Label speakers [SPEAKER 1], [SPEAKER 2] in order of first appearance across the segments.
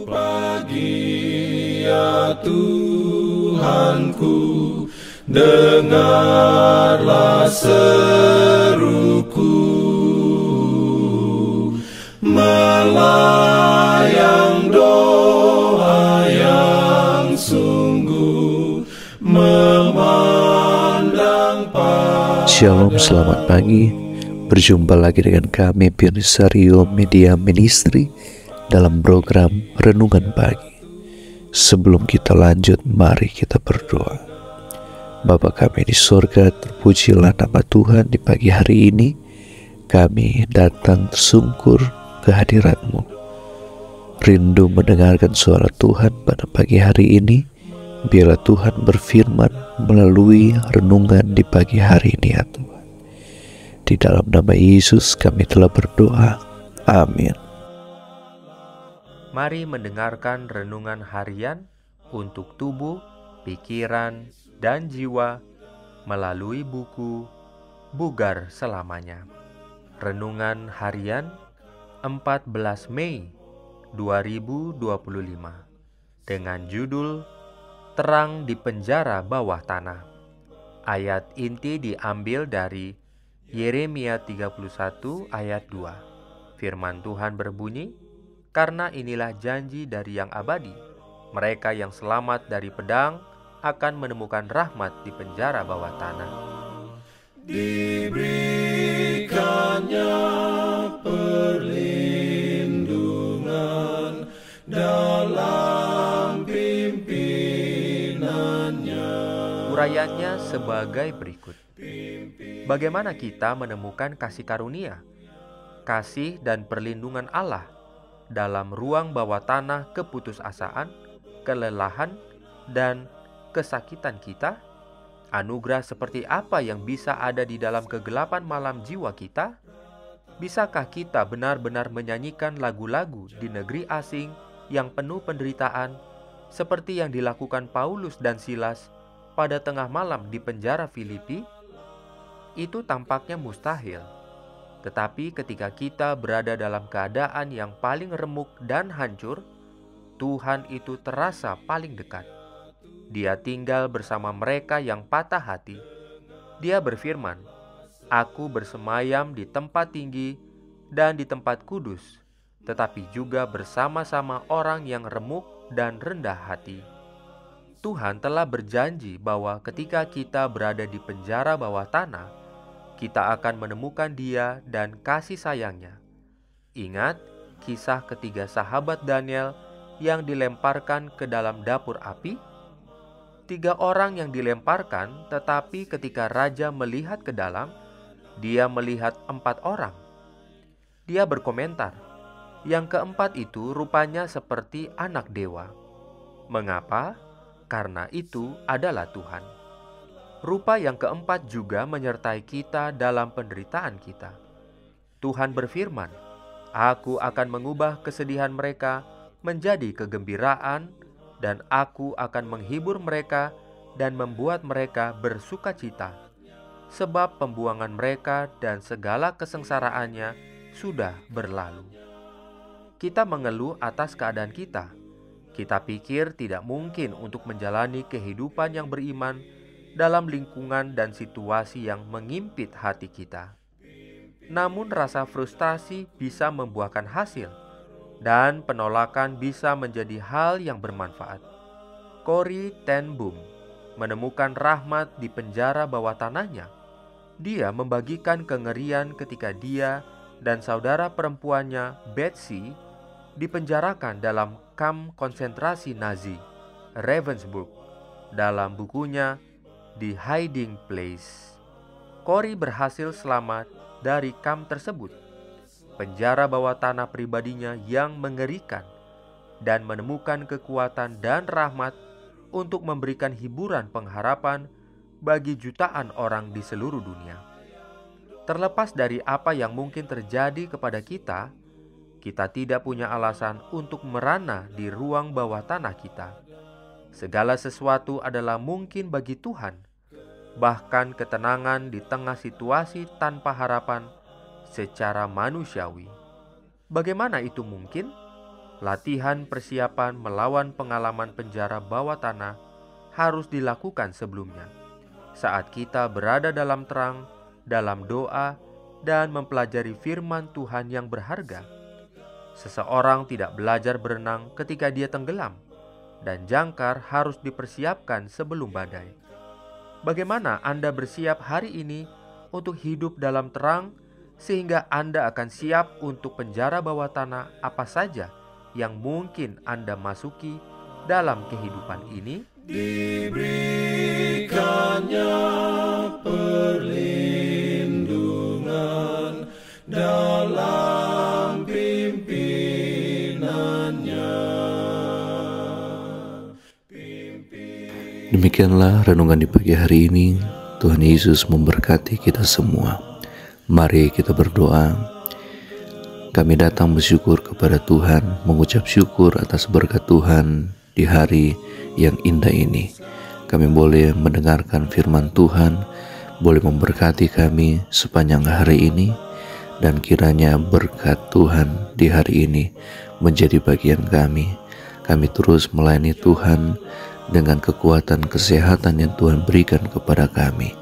[SPEAKER 1] Pagi ya Tuhanku, dengarlah seruku, melayang doa yang sungguh, memandang
[SPEAKER 2] Shalom, selamat pagi. Berjumpa lagi dengan kami Pionesario Media Ministry dalam program Renungan Pagi. Sebelum kita lanjut, mari kita berdoa. Bapa kami di surga, terpujilah nama Tuhan di pagi hari ini. Kami datang tersungkur ke hadirat-Mu, rindu mendengarkan suara Tuhan pada pagi hari ini. Biarlah Tuhan berfirman melalui renungan di pagi hari ini ya Tuhan. Di dalam nama Yesus kami telah berdoa. Amin.
[SPEAKER 3] Mari mendengarkan renungan harian untuk tubuh, pikiran, dan jiwa melalui buku Bugar Selamanya. Renungan harian 14 Mei 2025 dengan judul Terang di Penjara Bawah Tanah. Ayat inti diambil dari Yeremia 31 ayat 2. Firman Tuhan berbunyi, "Karena inilah janji dari yang abadi, mereka yang selamat dari pedang akan menemukan rahmat di penjara bawah tanah."
[SPEAKER 1] Diberikannya perlindungan dalam pimpinannya.
[SPEAKER 3] Urayanya sebagai berikut. Bagaimana kita menemukan kasih karunia, kasih dan perlindungan Allah dalam ruang bawah tanah keputusasaan, kelelahan, dan kesakitan kita? Anugerah seperti apa yang bisa ada di dalam kegelapan malam jiwa kita? Bisakah kita benar-benar menyanyikan lagu-lagu di negeri asing yang penuh penderitaan, seperti yang dilakukan Paulus dan Silas pada tengah malam di penjara Filipi? Itu tampaknya mustahil. Tetapi ketika kita berada dalam keadaan yang paling remuk dan hancur, Tuhan itu terasa paling dekat. Dia tinggal bersama mereka yang patah hati. Dia berfirman, "Aku bersemayam di tempat tinggi dan di tempat kudus, tetapi juga bersama-sama orang yang remuk dan rendah hati." Tuhan telah berjanji bahwa ketika kita berada di penjara bawah tanah, kita akan menemukan Dia dan kasih sayangnya. Ingat kisah ketiga sahabat Daniel yang dilemparkan ke dalam dapur api? 3 orang yang dilemparkan, tetapi ketika raja melihat ke dalam, dia melihat 4 orang. Dia berkomentar, yang keempat itu rupanya seperti anak dewa. Mengapa? Karena itu adalah Tuhan. Rupa yang keempat juga menyertai kita dalam penderitaan kita. Tuhan berfirman, "Aku akan mengubah kesedihan mereka menjadi kegembiraan, dan aku akan menghibur mereka dan membuat mereka bersukacita, sebab pembuangan mereka dan segala kesengsaraannya sudah berlalu." Kita mengeluh atas keadaan kita. Kita pikir tidak mungkin untuk menjalani kehidupan yang beriman dalam lingkungan dan situasi yang mengimpit hati kita. Namun rasa frustasi bisa membuahkan hasil, dan penolakan bisa menjadi hal yang bermanfaat. Corrie ten Boom menemukan rahmat di penjara bawah tanahnya. Dia membagikan kengerian ketika dia dan saudara perempuannya, Betsy, dipenjarakan dalam kamp konsentrasi Nazi, Ravensbrück, dalam bukunya The Hiding Place. Corrie berhasil selamat dari kamp tersebut, penjara bawah tanah pribadinya yang mengerikan, dan menemukan kekuatan dan rahmat untuk memberikan hiburan pengharapan bagi jutaan orang di seluruh dunia. Terlepas dari apa yang mungkin terjadi kepada kita, kita tidak punya alasan untuk merana di ruang bawah tanah kita. Segala sesuatu adalah mungkin bagi Tuhan, bahkan ketenangan di tengah situasi tanpa harapan secara manusiawi. Bagaimana itu mungkin? latihan persiapan melawan pengalaman penjara bawah tanah harus dilakukan sebelumnya. Saat kita berada dalam terang, dalam doa, dan mempelajari firman Tuhan yang berharga. Seseorang tidak belajar berenang ketika dia tenggelam, dan jangkar harus dipersiapkan sebelum badai. Bagaimana Anda bersiap hari ini untuk hidup dalam terang, sehingga Anda akan siap untuk penjara bawah tanah apa saja yang mungkin Anda masuki dalam kehidupan ini?
[SPEAKER 1] Diberikannya perlindungan dalam pimpinannya.
[SPEAKER 2] Demikianlah renungan di pagi hari ini. Tuhan Yesus memberkati kita semua. Mari kita berdoa. Kami datang bersyukur kepada Tuhan, mengucap syukur atas berkat Tuhan di hari yang indah ini. Kami boleh mendengarkan firman Tuhan, boleh memberkati kami sepanjang hari ini, dan kiranya berkat Tuhan di hari ini menjadi bagian kami. Kami terus melayani Tuhan dengan kekuatan kesehatan yang Tuhan berikan kepada kami.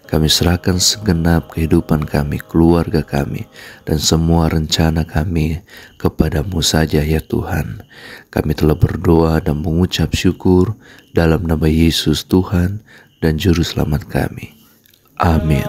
[SPEAKER 2] Kami serahkan segenap kehidupan kami, keluarga kami, dan semua rencana kami kepadamu saja ya Tuhan. Kami telah berdoa dan mengucap syukur dalam nama Yesus Tuhan dan Juru Selamat kami. Amin.